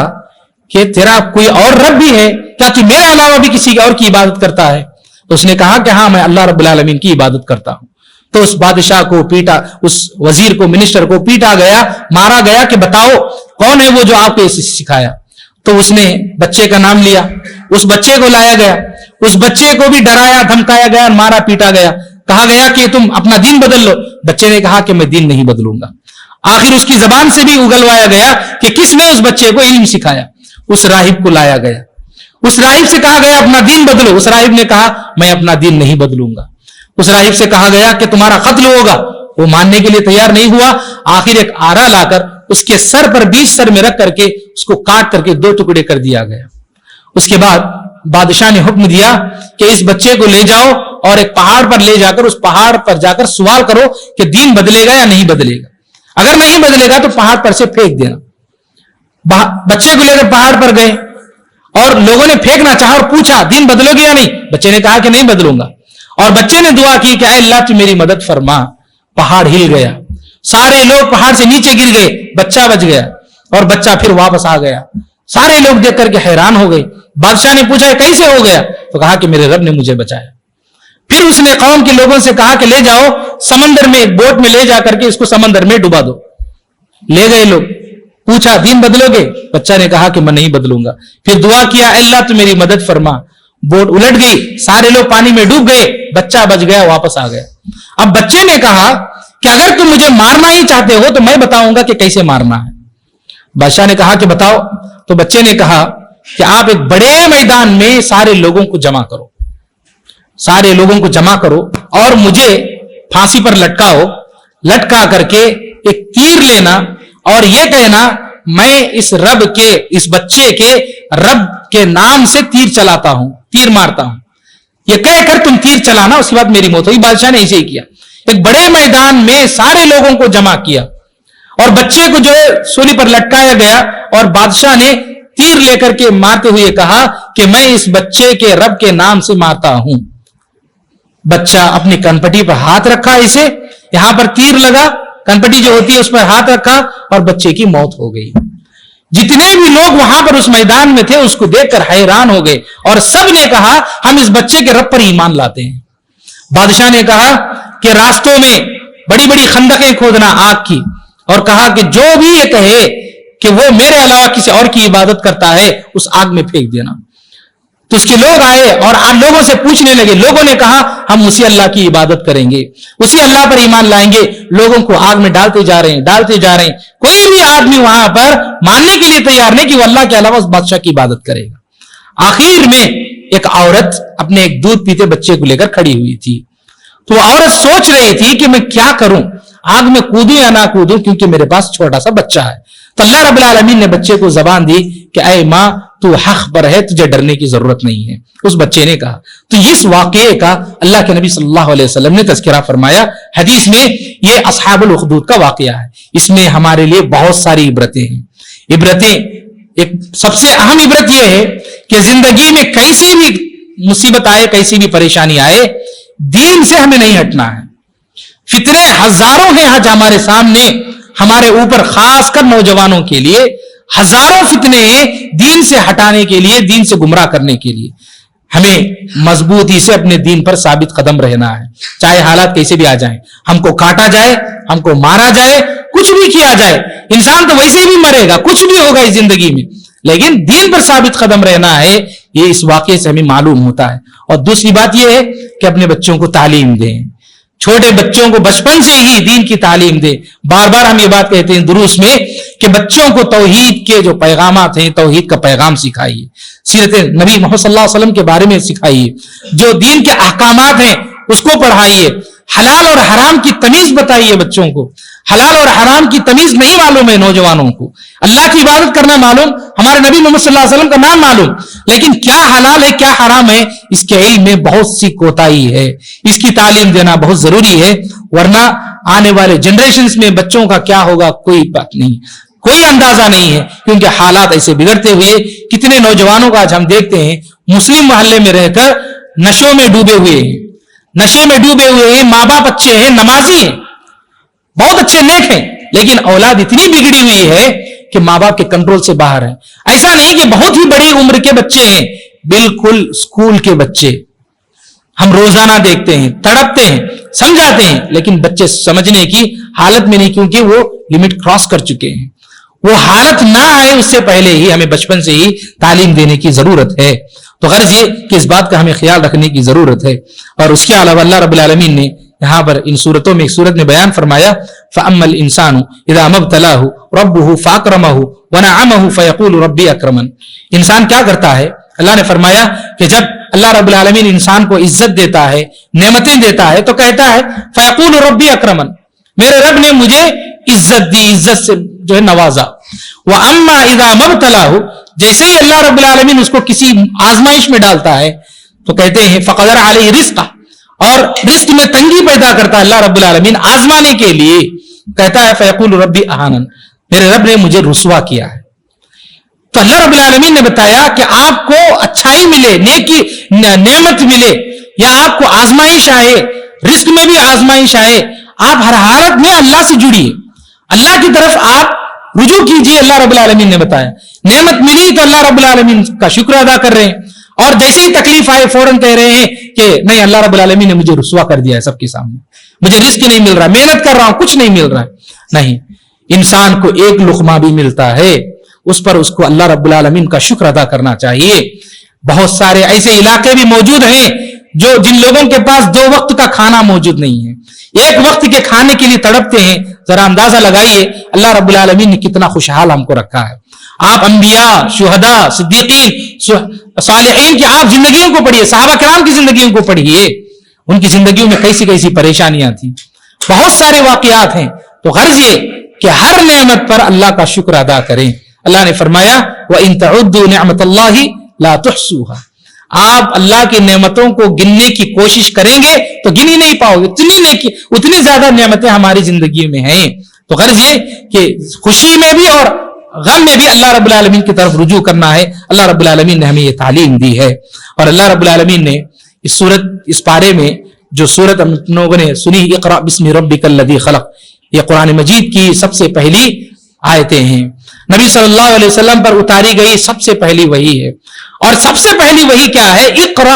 کہ تیرا کوئی اور رب بھی ہے کیا؟ تو میرے علاوہ بھی کسی اور کی عبادت کرتا ہے؟ تو اس نے کہا کہ ہاں میں اللہ رب العالمین کی عبادت کرتا ہوں۔ تو اس بادشاہ کو پیٹا, اس وزیر کو, منسٹر کو پیٹا گیا, مارا گیا کہ بتاؤ کون ہے وہ جو آپ کو سکھایا. تو اس نے بچے کا نام لیا, اس بچے کو لایا گیا, اس بچے کو بھی ڈرایا دھمکایا گیا, مارا پیٹا گیا, کہا گیا کہ تم اپنا دین بدل لو. بچے نے کہا کہ میں دین نہیں بدلوں گا. آخر اس کی زبان سے بھی اگلوایا گیا کہ کس نے اس بچے کو علم سکھایا. اس راہب کو لایا گیا, اس راہب سے کہا گیا اپنا دین بدلو. اس راہب نے کہا میں اپنا دین نہیں بدلوں گا. اس راہب سے کہا گیا کہ تمہارا قتل ہوگا, وہ ماننے کے لیے تیار نہیں ہوا. آخر ایک آرا لا کر اس کے سر پر 20 سر میں رکھ کر کے اس کو کاٹ کر کے 2 ٹکڑے کر دیا گیا. اس کے بعد بادشاہ نے حکم دیا کہ اس بچے کو لے جاؤ اور ایک پہاڑ پر لے جا کر اس پہاڑ پر جا کر سوال کرو کہ دین بدلے گا یا نہیں بدلے گا. اگر نہیں بدلے گا تو پہاڑ پر سے پھینک دینا. بچے کو لے کر پہاڑ پر گئے اور لوگوں نے پھینکنا چاہا اور پوچھا دین بدلو گے یا نہیں. بچے نے کہا کہ نہیں بدلوں گا. اور بچے نے دعا کی کہ اے اللہ تو میری مدد فرما. پہاڑ ہل گیا, سارے لوگ پہاڑ سے نیچے گر گئے, بچہ بچ گیا اور بچہ پھر واپس آ گیا. سارے لوگ دیکھ کر کے حیران ہو گئے. بادشاہ نے پوچھا کیسے ہو گیا, تو کہا کہ میرے رب نے مجھے بچایا. پھر اس نے قوم کے لوگوں سے کہا کہ لے جاؤ سمندر میں, بوٹ میں لے جا کر کے اس کو سمندر میں ڈبا دو. لے گئے لوگ, پوچھا دین بدلو گے, بچہ نے کہا کہ میں نہیں بدلوں گا. پھر دعا کیا اے اللہ تو میری مدد فرما. بوٹ الٹ گئی, سارے لوگ پانی میں ڈوب گئے, بچہ بچ گیا, واپس آ گیا. اب بچے نے کہا کہ اگر تم مجھے مارنا ہی چاہتے ہو تو میں بتاؤں گا کہ کیسے مارنا ہے. بادشاہ نے کہا کہ بتاؤ. تو بچے نے کہا کہ آپ ایک بڑے میدان میں سارے لوگوں کو جمع کرو, سارے لوگوں کو جمع کرو اور مجھے پھانسی پر لٹکاؤ. لٹکا کر کے ایک تیر لینا اور یہ کہنا میں اس رب کے, اس بچے کے رب کے نام سے تیر چلاتا ہوں, تیر مارتا ہوں. یہ کہہ کر تم تیر چلانا, اس کے بعد میری موت ہوئی. بادشاہ نے ایسے ہی کیا. ایک بڑے میدان میں سارے لوگوں کو جمع کیا اور بچے کو جو سولی پر لٹکایا گیا اور بادشاہ نے تیر لے کر کے مارتے ہوئے کہا کہ میں اس بچے کے رب کے نام سے مارتا ہوں. بچہ اپنی کنپٹی پر ہاتھ رکھا, اسے یہاں پر تیر لگا, کنپٹی جو ہوتی ہے اس پر ہاتھ رکھا اور بچے کی موت ہو گئی. جتنے بھی لوگ وہاں پر اس میدان میں تھے اس کو دیکھ کر حیران ہو گئے اور سب نے کہا ہم اس بچے کے رب پر ایمان لاتے ہیں. بادشاہ نے کہا کہ راستوں میں بڑی بڑی خندقیں کھودنا آگ کی اور کہا کہ جو بھی یہ کہے کہ وہ میرے علاوہ کسی اور کی عبادت کرتا ہے اس آگ میں پھینک دینا. تو اس کے لوگ آئے اور لوگوں سے پوچھنے لگے. لوگوں نے کہا ہم اسی اللہ کی عبادت کریں گے, اسی اللہ پر ایمان لائیں گے. لوگوں کو آگ میں ڈالتے جا رہے ہیں, ڈالتے جا رہے ہیں. کوئی بھی آدمی وہاں پر ماننے کے لیے تیار نہیں کہ وہ اللہ کے علاوہ اس بادشاہ کی عبادت کرے گا. آخر میں ایک عورت اپنے ایک دودھ پیتے بچے کو لے کر کھڑی ہوئی تھی. تو وہ عورت سوچ رہی تھی کہ میں کیا کروں, آگ میں کودوں یا نہ کودوں, کیونکہ میرے پاس چھوٹا سا بچہ ہے. تو اللہ رب العالمین نے بچے کو زبان دی کہ اے ماں تو حق پر ہے, تجھے ڈرنے کی ضرورت نہیں ہے. اس بچے نے کہا. تو اس واقعے کا اللہ کے نبی صلی اللہ علیہ وسلم نے تذکرہ فرمایا حدیث میں. یہ اصحاب الاخدود کا واقعہ ہے. اس میں ہمارے لیے بہت ساری عبرتیں ہیں. عبرتیں, ایک سب سے اہم عبرت یہ ہے کہ زندگی میں کیسی بھی مصیبت آئے, کیسی بھی پریشانی آئے, دین سے ہمیں نہیں ہٹنا ہے. فتنے ہزاروں ہیں آج ہمارے سامنے, ہمارے اوپر, خاص کر نوجوانوں کے لیے ہزاروں فتنے ہیں دین سے ہٹانے کے لیے, دین سے گمراہ کرنے کے لیے. ہمیں مضبوطی سے اپنے دین پر ثابت قدم رہنا ہے, چاہے حالات کیسے بھی آ جائیں. ہم کو کاٹا جائے, ہم کو مارا جائے, کچھ بھی کیا جائے, انسان تو ویسے بھی مرے گا, کچھ بھی ہوگا اس زندگی میں, لیکن دین پر ثابت قدم رہنا ہے. یہ اس واقعے سے ہمیں معلوم ہوتا ہے. اور دوسری بات یہ ہے کہ اپنے بچوں کو تعلیم دیں, چھوٹے بچوں کو بچپن سے ہی دین کی تعلیم دیں. بار بار ہم یہ بات کہتے ہیں دروس میں کہ بچوں کو توحید کے جو پیغامات ہیں, توحید کا پیغام سکھائیے, سیرت نبی محمد صلی اللہ علیہ وسلم کے بارے میں سکھائیے, جو دین کے احکامات ہیں اس کو پڑھائیے, حلال اور حرام کی تمیز بتائیے بچوں کو. حلال اور حرام کی تمیز نہیں معلوم ہے نوجوانوں کو, اللہ کی عبادت کرنا معلوم, ہمارے نبی محمد صلی اللہ علیہ وسلم کا نام معلوم, لیکن کیا حلال ہے کیا حرام ہے اس کے علم میں بہت سی کوتاہی ہے. اس کی تعلیم دینا بہت ضروری ہے, ورنہ آنے والے جنریشنز میں بچوں کا کیا ہوگا کوئی بات نہیں, کوئی اندازہ نہیں ہے. کیونکہ حالات ایسے بگڑتے ہوئے کتنے نوجوانوں کا آج ہم دیکھتے ہیں مسلم محلے میں رہ کر نشوں میں ڈوبے ہوئے ہیں, نشے میں ڈوبے ہوئے ہیں. ماں باپ اچھے ہیں, نمازی ہیں, بہت اچھے نیک ہیں, لیکن اولاد اتنی بگڑی ہوئی ہے کہ ماں باپ کے کنٹرول سے باہر ہے. ایسا نہیں کہ بہت ہی بڑی عمر کے بچے ہیں, بالکل اسکول کے بچے, ہم روزانہ دیکھتے ہیں, تڑپتے ہیں, سمجھاتے ہیں, لیکن بچے سمجھنے کی حالت میں نہیں, کیونکہ وہ لمٹ کراس کر چکے ہیں. وہ حالت نہ آئے اس سے پہلے ہی ہمیں بچپن سے ہی تعلیم دینے کی ضرورت ہے. تو غرض یہ کہ اس بات کا ہمیں خیال رکھنے کی ضرورت ہے. اور اس کے علاوہ اللہ رب العالمین نے یہاں پر ان صورتوں میں ایک صورت میں بیان فرمایا فَأَمَّا الْإِنسَانُ إِذَا مَا ابْتَلَاهُ رَبُّهُ فَأَكْرَمَهُ وَنَعَمَهُ فَيَقُولُ رَبِّي أَكْرَمَنِ. انسان کیا کرتا ہے؟ اللہ نے فرمایا کہ جب اللہ رب العالمین انسان کو عزت دیتا ہے, نعمتیں دیتا ہے, تو کہتا ہے فَيَقُولُ رَبِّي أَكْرَمَنِ, میرے رب نے مجھے عزت دی, عزت سے جو ہے نوازا. وَأَمَّا إِذَا مَا ابْتَلَاهُ, جیسے ہی اللہ رب العالمین اس کو کسی آزمائش میں ڈالتا ہے تو کہتے ہیں فَقَدَرَ عَلَيْهِ رِزْقَهُ, اور رزق میں تنگی پیدا کرتا ہے اللہ رب العالمین آزمانے کے لیے, کہتا ہے فَيَقُولُ رَبِّي أَهَانَنِ, میرے رب نے مجھے رسوا کیا ہے. تو اللہ رب العالمین نے بتایا کہ آپ کو اچھائی ملے, نیکی نعمت ملے, یا آپ کو آزمائش آئے, رزق میں بھی آزمائش آئے, آپ ہر حالت میں اللہ سے جڑیے, اللہ کی طرف آپ رجوع کیجئے. اللہ رب العالمین نے بتایا نعمت ملی تو اللہ رب العالمین کا شکر ادا کر رہے ہیں, اور جیسے ہی تکلیف آئے فوراً کہہ رہے ہیں کہ نہیں, اللہ رب العالمین نے مجھے رسوا کر دیا ہے سب کے سامنے, مجھے رزق نہیں مل رہا, محنت کر رہا ہوں کچھ نہیں مل رہا ہے. نہیں, انسان کو ایک لقمہ بھی ملتا ہے اس پر اس کو اللہ رب العالمین کا شکر ادا کرنا چاہیے. بہت سارے ایسے علاقے بھی موجود ہیں جن لوگوں کے پاس 2 وقت کا کھانا موجود نہیں ہے, ایک وقت کے کھانے کے لیے تڑپتے ہیں. ذرا اندازہ لگائیے اللہ رب العالمین نے کتنا خوشحال ہم کو رکھا ہے. آپ انبیاء, شہداء, صدیقین, صالحین کی آپ زندگیوں کو پڑھیے, صحابہ کرام کی زندگیوں کو پڑھیے, ان کی زندگیوں میں کیسی کیسی پریشانیاں تھیں, بہت سارے واقعات ہیں. تو غرض یہ کہ ہر نعمت پر اللہ کا شکر ادا کریں. اللہ نے فرمایا وَإِن تَعُدُّوا نِعْمَةَ اللَّهِ لَا تُحْصُوهَا, آپ اللہ کی نعمتوں کو گننے کی کوشش کریں گے تو گن ہی نہیں پاؤ گے, اتنی زیادہ نعمتیں ہماری زندگی میں ہیں. تو غرض یہ کہ خوشی میں بھی اور غم میں بھی اللہ رب العالمین کی طرف رجوع کرنا ہے. اللہ رب العالمین نے ہمیں یہ تعلیم دی ہے. اور اللہ رب العالمین نے اس پارے میں جو سورت ہم لوگوں نے سنی اقرأ بسم ربک الذی خلق, یہ قرآن مجید کی سب سے پہلی آیتیں ہیں. نبی صلی اللہ علیہ وسلم پر اتاری گئی سب سے پہلی وحی ہے. اور سب سے پہلی وحی کیا ہے؟ اقرأ,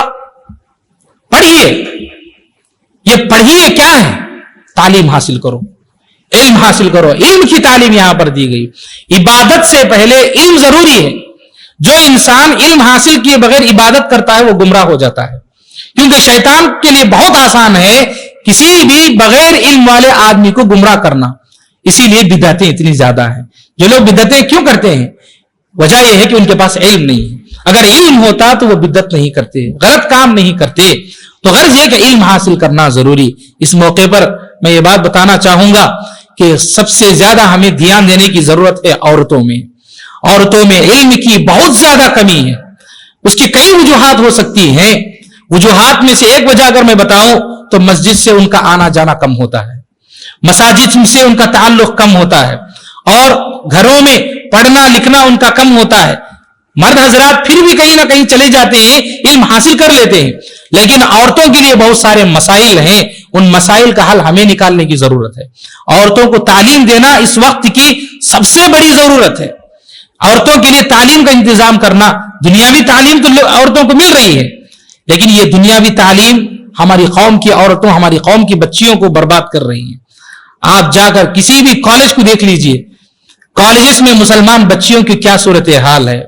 پڑھیے. یہ پڑھیے کیا ہے؟ تعلیم حاصل کرو, علم حاصل کرو. علم کی تعلیم یہاں پر دی گئی. عبادت سے پہلے علم ضروری ہے. جو انسان علم حاصل کیے بغیر عبادت کرتا ہے وہ گمراہ ہو جاتا ہے, کیونکہ شیطان کے لیے بہت آسان ہے کسی بھی بغیر علم والے آدمی کو گمراہ کرنا. اسی لیے بدعتیں اتنی زیادہ ہیں. جو لوگ بدعتیں کیوں کرتے ہیں؟ وجہ یہ ہے کہ ان کے پاس علم نہیں ہے. اگر علم ہوتا تو وہ بدعت نہیں کرتے, غلط کام نہیں کرتے. تو غرض یہ کہ علم حاصل کرنا ضروری. اس موقع پر میں یہ بات بتانا چاہوں گا کہ سب سے زیادہ ہمیں دھیان دینے کی ضرورت ہے عورتوں میں. عورتوں میں علم کی بہت زیادہ کمی ہے. اس کی کئی وجوہات ہو سکتی ہیں. وجوہات میں سے ایک وجہ اگر میں بتاؤں تو مسجد سے ان کا آنا جانا کم ہوتا ہے, مساجد سے ان کا تعلق کم ہوتا ہے, اور گھروں میں پڑھنا لکھنا ان کا کم ہوتا ہے. مرد حضرات پھر بھی کہیں نہ کہیں چلے جاتے ہیں, علم حاصل کر لیتے ہیں, لیکن عورتوں کے لیے بہت سارے مسائل ہیں. ان مسائل کا حل ہمیں نکالنے کی ضرورت ہے. عورتوں کو تعلیم دینا اس وقت کی سب سے بڑی ضرورت ہے. عورتوں کے لیے تعلیم کا انتظام کرنا. دنیاوی تعلیم تو عورتوں کو مل رہی ہے, لیکن یہ دنیاوی تعلیم ہماری قوم کی عورتوں, ہماری قوم کی بچیوں کو برباد کر رہی ہیں. آپ جا کر کسی بھی کالج کو دیکھ لیجئے, کالجز میں مسلمان بچیوں کی کیا صورتحال ہے.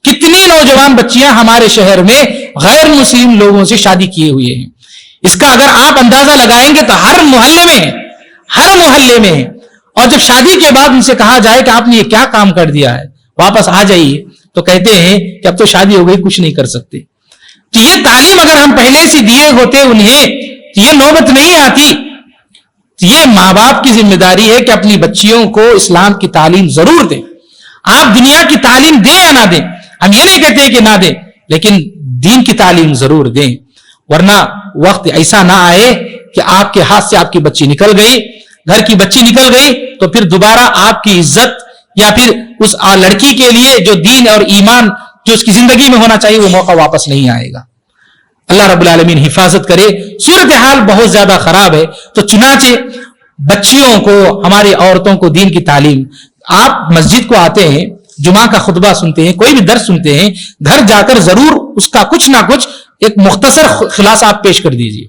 کتنی نوجوان بچیاں ہمارے شہر میں غیر مسلم لوگوں سے شادی کیے ہوئے ہیں. اس کا اگر آپ اندازہ لگائیں گے تو ہر محلے میں ہے, ہر محلے میں ہے. اور جب شادی کے بعد ان سے کہا جائے کہ آپ نے یہ کیا کام کر دیا ہے, واپس آ جائیے, تو کہتے ہیں کہ اب تو شادی ہو گئی, کچھ نہیں کر سکتے. تو یہ تعلیم اگر ہم پہلے سے دیے ہوتے انہیں تو یہ نوبت نہیں آتی. یہ ماں باپ کی ذمہ داری ہے کہ اپنی بچیوں کو اسلام کی تعلیم ضرور دیں. آپ دنیا کی تعلیم دیں یا نہ دیں, ہم یہ نہیں کہتے کہ نہ دیں, لیکن دین کی تعلیم ضرور دیں. ورنہ وقت ایسا نہ آئے کہ آپ کے ہاتھ سے آپ کی بچی نکل گئی, گھر کی بچی نکل گئی, تو پھر دوبارہ آپ کی عزت یا پھر اس لڑکی کے لیے جو دین اور ایمان جو اس کی زندگی میں ہونا چاہیے وہ موقع واپس نہیں آئے گا. اللہ رب العالمین حفاظت کرے. صورتحال بہت زیادہ خراب ہے. تو چنانچہ بچیوں کو, ہماری عورتوں کو دین کی تعلیم, آپ مسجد کو آتے ہیں, جمعہ کا خطبہ سنتے ہیں, کوئی بھی درس سنتے ہیں, گھر جا کر ضرور اس کا کچھ نہ کچھ ایک مختصر خلاصہ آپ پیش کر دیجئے.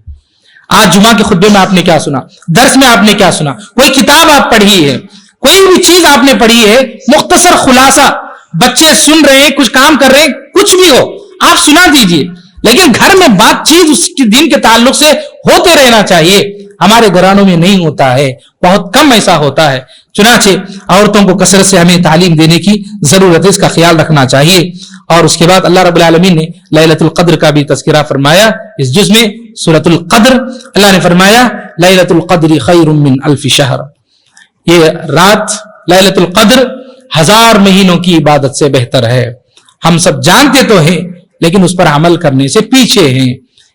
آج جمعہ کے خطبے میں آپ نے کیا سنا, درس میں آپ نے کیا سنا, کوئی کتاب آپ پڑھی ہے, کوئی بھی چیز آپ نے پڑھی ہے, مختصر خلاصہ, بچے سن رہے ہیں, کچھ کام کر رہے ہیں, کچھ بھی ہو آپ سنا دیجئے. لیکن گھر میں بات چیت اس کے دین کے تعلق سے ہوتے رہنا چاہیے. ہمارے گھرانوں میں نہیں ہوتا ہے, بہت کم ایسا ہوتا ہے. چنانچہ عورتوں کو کثرت سے ہمیں تعلیم دینے کی ضرورت ہے, اس کا خیال رکھنا چاہیے. اور اس کے بعد اللہ رب العالمین نے لیلۃ القدر کا بھی تذکرہ فرمایا اس جز میں, سورۃ القدر. اللہ نے فرمایا لیلۃ القدر خیر من الف شہر, یہ رات لیلۃ القدر 1000 مہینوں کی عبادت سے بہتر ہے. ہم سب جانتے تو ہیں لیکن اس پر عمل کرنے سے پیچھے ہیں.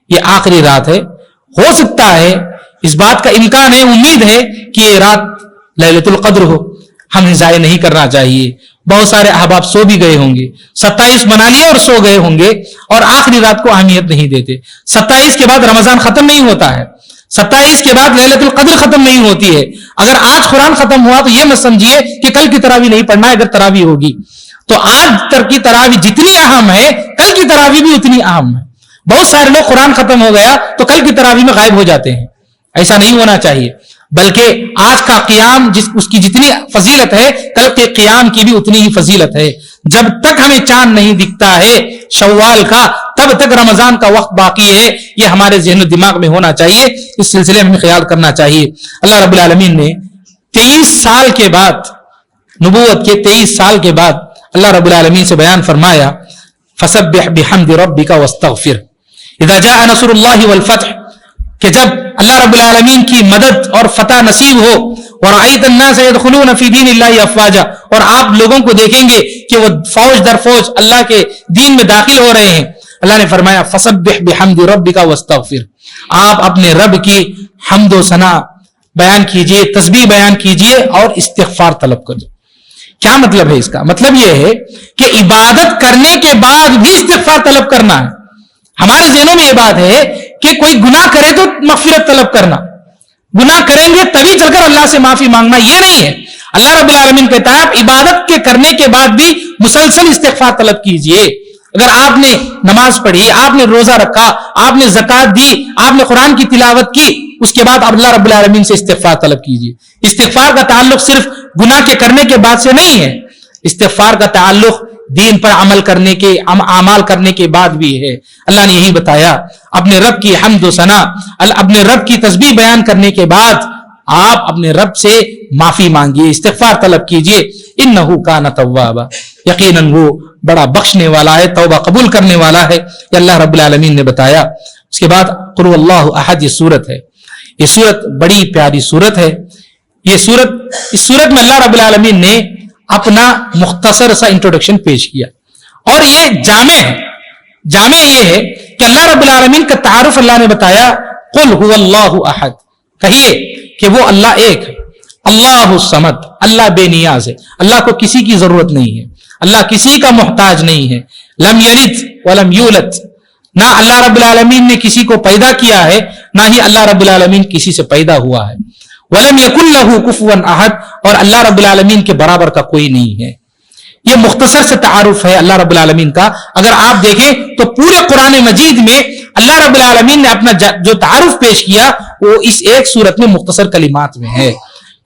یہ آخری رات ہے, ہو سکتا ہے, اس بات کا امکان ہے, امید ہے کہ یہ رات لیلۃ القدر ہو. ہمیں ضائع نہیں کرنا چاہیے. بہت سارے احباب سو بھی گئے ہوں گے, 27 منا لیے اور سو گئے ہوں گے اور آخری رات کو اہمیت نہیں دیتے. 27 کے بعد رمضان ختم نہیں ہوتا ہے, 27 کے بعد لیلۃ القدر ختم نہیں ہوتی ہے. اگر آج قرآن ختم ہوا تو یہ مت سمجھیے کہ کل کی تراویح نہیں پڑھنا ہے. اگر تراویح ہوگی تو آج تک کی تراویح جتنی اہم ہے کل کی تراویح بھی اتنی اہم ہے. بہت سارے لوگ قرآن ختم ہو گیا تو کل کی تراویح میں غائب ہو جاتے ہیں. ایسا نہیں ہونا چاہیے, بلکہ آج کا قیام اس کی جتنی فضیلت ہے کل کے قیام کی بھی اتنی ہی فضیلت ہے. جب تک ہمیں چاند نہیں دکھتا ہے شوال کا تب تک رمضان کا وقت باقی ہے. یہ ہمارے ذہن و دماغ میں ہونا چاہیے, اس سلسلے میں ہمیں خیال کرنا چاہیے. اللہ رب العالمین نے 23 سال کے بعد, نبوت کے 23 سال کے بعد اللہ رب العالمین سے بیان فرمایا فسبح بحمد ربک واستغفر اذا جاء نصر اللہ والفتح, کہ جب اللہ رب العالمین کی مدد اور فتح نصیب ہو, وَرَأَيْتَ النَّاسَ يَدْخُلُونَ فِي دِينِ اللَّهِ أَفْوَاجًا, اور آپ لوگوں کو دیکھیں گے کہ وہ فوج در فوج اللہ کے دین میں داخل ہو رہے ہیں. اللہ نے فرمایا فَسَبِّحْ بِحَمْدِ رَبِّكَ وَاسْتَغْفِرْ, آپ اپنے رب کی حمد و ثنا بیان کیجئے, تسبیح بیان کیجئے اور استغفار طلب کیجئے. کیا مطلب ہے اس کا؟ مطلب یہ ہے کہ عبادت کرنے کے بعد بھی استغفار طلب کرنا ہے. ہمارے ذہنوں میں یہ بات ہے کہ کوئی گناہ کرے تو مغفرت طلب کرنا, گناہ کریں گے تبھی چل کر اللہ سے معافی مانگنا, یہ نہیں ہے. اللہ رب العالمین کہتا ہے آپ عبادت کے کرنے کے بعد بھی مسلسل استغفار طلب کیجئے. اگر آپ نے نماز پڑھی, آپ نے روزہ رکھا, آپ نے زکوٰۃ دی, آپ نے قرآن کی تلاوت کی, اس کے بعد اللہ رب العالمین سے استغفار طلب کیجئے. استغفار کا تعلق صرف گناہ کے کرنے کے بعد سے نہیں ہے, استغفار کا تعلق دین پر عمل کرنے کے, اعمال کرنے کے بعد بھی ہے. اللہ نے یہی بتایا, اپنے رب کی حمد و ثنا, اپنے رب کی تسبیح بیان کرنے کے بعد آپ اپنے رب سے معافی مانگیے, استغفار طلب کیجئے. انہ کان توابا, یقیناً وہ بڑا بخشنے والا ہے, توبہ قبول کرنے والا ہے. یہ اللہ رب العالمین نے بتایا. اس کے بعد قل اللہ احد, یہ سورت ہے. یہ سورت بڑی پیاری سورت ہے. یہ سورت, اس سورت میں اللہ رب العالمین نے اپنا مختصر سا انٹروڈکشن پیش کیا اور یہ جامع ہے. جامع یہ ہے کہ اللہ رب العالمین کا تعارف اللہ نے بتایا, قل هو اللہ احد, کہیے کہ وہ اللہ ایک ہے. اللہ الصمد, اللہ بے نیاز ہے, اللہ کو کسی کی ضرورت نہیں ہے, اللہ کسی کا محتاج نہیں ہے. لم یلد ولم یولد, نہ اللہ رب العالمین نے کسی کو پیدا کیا ہے, نہ ہی اللہ رب العالمین کسی سے پیدا ہوا ہے. ولم یکن لہ کفوا احد, اور اللہ رب العالمین کے برابر کا کوئی نہیں ہے. یہ مختصر سے تعارف ہے اللہ رب العالمین کا. اگر آپ دیکھیں تو پورے قرآن مجید میں اللہ رب العالمین نے اپنا جو تعارف پیش کیا وہ اس ایک سورت میں مختصر کلمات میں ہے.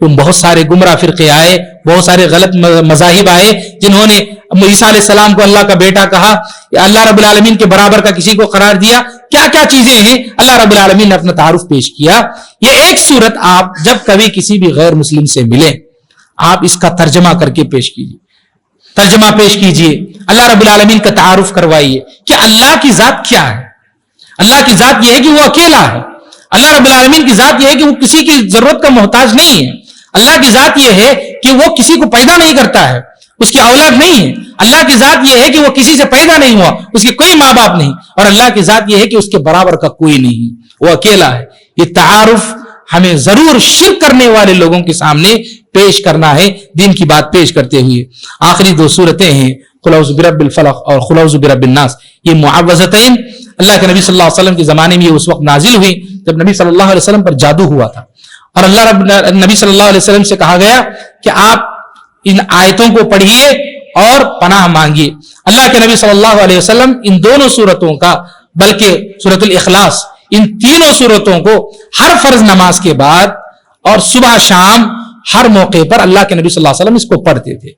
بہت سارے گمراہ فرقے آئے, بہت سارے غلط مذاہب آئے جنہوں نے عیسیٰ علیہ السلام کو اللہ کا بیٹا کہا, اللہ رب العالمین کے برابر کا کسی کو قرار دیا. کیا کیا چیزیں ہیں اللہ رب العالمین نے اپنا تعارف پیش کیا. یہ ایک سورت آپ جب کبھی کسی بھی غیر مسلم سے ملیں, آپ اس کا ترجمہ کر کے پیش کیجیے, ترجمہ پیش کیجیے, اللہ رب العالمین کا تعارف کروائیے کہ اللہ کی ذات کیا ہے. اللہ کی ذات یہ ہے کہ وہ اکیلا ہے. اللہ رب العالمین کی ذات یہ ہے کہ وہ کسی کی ضرورت کا محتاج نہیں ہے. اللہ کی ذات یہ ہے کہ وہ کسی کو پیدا نہیں کرتا ہے, اس کی اولاد نہیں ہے. اللہ کی ذات یہ ہے کہ وہ کسی سے پیدا نہیں ہوا, اس کے کوئی ماں باپ نہیں. اور اللہ کی ذات یہ ہے کہ اس کے برابر کا کوئی نہیں, وہ اکیلا ہے. یہ تعارف ہمیں ضرور شرک کرنے والے لوگوں کے سامنے پیش کرنا ہے دین کی بات پیش کرتے ہوئے. آخری دو سورتیں ہیں قل اعوذ برب الفلق اور قل اعوذ برب الناس. یہ معوذتین اللہ کے نبی صلی اللہ علیہ وسلم کے زمانے میں یہ اس وقت نازل ہوئی جب نبی صلی اللہ علیہ وسلم پر جادو ہوا تھا, اور نبی صلی اللہ علیہ وسلم سے کہا گیا کہ آپ ان آیتوں کو پڑھیے اور پناہ مانگیے. اللہ کے نبی صلی اللہ علیہ وسلم ان دونوں سورتوں کا بلکہ سورۃ الاخلاص، ان تینوں صورتوں کو ہر فرض نماز کے بعد اور صبح شام ہر موقع پر اللہ کے نبی صلی اللہ علیہ وسلم اس کو پڑھتے تھے۔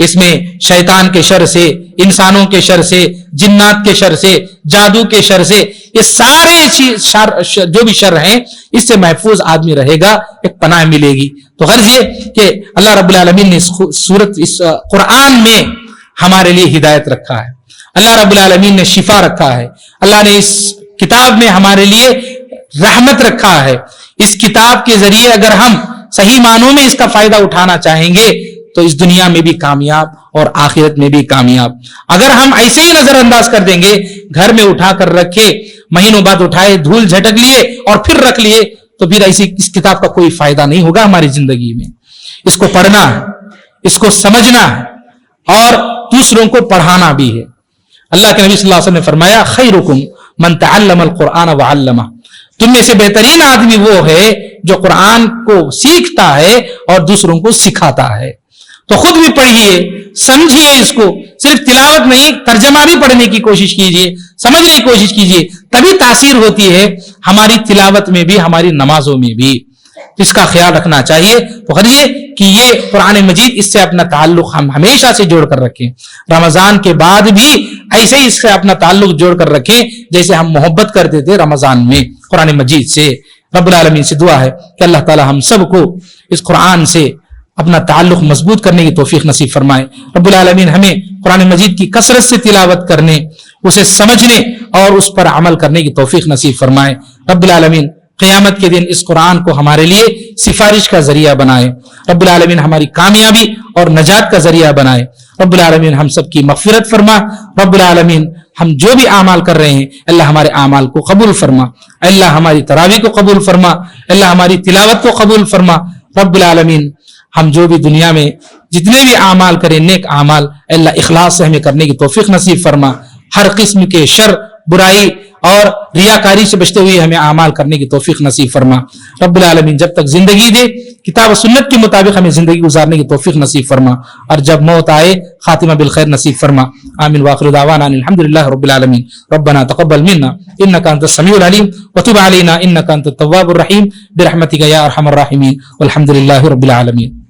اس میں شیطان کے شر سے، انسانوں کے شر سے، جنات کے شر سے، جادو کے شر سے، یہ سارے جو بھی شر ہیں اس سے محفوظ آدمی رہے گا، ایک پناہ ملے گی۔ تو غرض یہ کہ اللہ رب العالمین نے اس قرآن میں ہمارے لیے ہدایت رکھا ہے، اللہ رب العالمین نے شفا رکھا ہے، اللہ نے اس کتاب میں ہمارے لیے رحمت رکھا ہے۔ اس کتاب کے ذریعے اگر ہم صحیح معنوں میں اس کا فائدہ اٹھانا چاہیں گے تو اس دنیا میں بھی کامیاب اور آخرت میں بھی کامیاب۔ اگر ہم ایسے ہی نظر انداز کر دیں گے، گھر میں اٹھا کر رکھے، مہینوں بعد اٹھائے، دھول جھٹک لیے اور پھر رکھ لیے، تو پھر ایسی اس کتاب کا کوئی فائدہ نہیں ہوگا ہماری زندگی میں۔ اس کو پڑھنا ہے، اس کو سمجھنا ہے اور دوسروں کو پڑھانا بھی ہے۔ اللہ کے نبی صلی اللہ علیہ وسلم نے فرمایا خیرکم من تعلم القرآن وعلمہ، تم میں سے بہترین آدمی وہ ہے جو قرآن کو سیکھتا ہے اور دوسروں کو سکھاتا ہے۔ تو خود بھی پڑھیے، سمجھیے، اس کو صرف تلاوت نہیں، ترجمہ بھی پڑھنے کی کوشش کیجیے، سمجھنے کی کوشش کیجیے، تبھی تاثیر ہوتی ہے ہماری تلاوت میں بھی، ہماری نمازوں میں بھی۔ اس کا خیال رکھنا چاہیے۔ تو غرض یہ کہ یہ قرآن مجید اس سے اپنا تعلق ہم ہمیشہ سے جوڑ کر رکھیں، رمضان کے بعد بھی ایسے ہی اس سے اپنا تعلق جوڑ کر رکھیں جیسے ہم محبت کرتے تھے رمضان میں قرآن مجید سے۔ رب العالمین سے دعا ہے کہ اللہ تعالی ہم سب کو اس قرآن سے اپنا تعلق مضبوط کرنے کی توفیق نصیب فرمائے۔ رب العالمین ہمیں قرآن مجید کی کثرت سے تلاوت کرنے، اسے سمجھنے اور اس پر عمل کرنے کی توفیق نصیب فرمائے۔ رب العالمین قیامت کے دن اس قرآن کو ہمارے لیے سفارش کا ذریعہ بنائے۔ رب العالمین ہماری کامیابی اور نجات کا ذریعہ بنائے۔ رب العالمین ہم سب کی مغفرت فرما۔ رب العالمین ہم جو بھی اعمال کر رہے ہیں اللہ ہمارے اعمال کو قبول فرما، اللہ ہماری تراویح کو قبول فرما، اللہ ہماری تلاوت کو قبول فرما۔ رب العالمین ہم جو بھی دنیا میں جتنے بھی اعمال کریں نیک اعمال، اللہ اخلاص سے ہمیں کرنے کی توفیق نصیب فرما۔ ہر قسم کے شر، برائی اور ریاکاری سے بچتے ہوئے ہمیں اعمال کرنے کی توفیق نصیب فرما۔ رب العالمین جب تک زندگی دے کتاب و سنت کے مطابق ہمیں زندگی گزارنے کی توفیق نصیب فرما، اور جب موت آئے خاتمہ بالخیر نصیب فرما۔ آمین واخر دعوانا الحمدللہ رب العالمین۔ ربنا تقبل منا انک انت السمیع العلیم وتب علینا انک انت التواب الرحیم برحمتک یا ارحم الراحمین والحمدللہ رب العالمین۔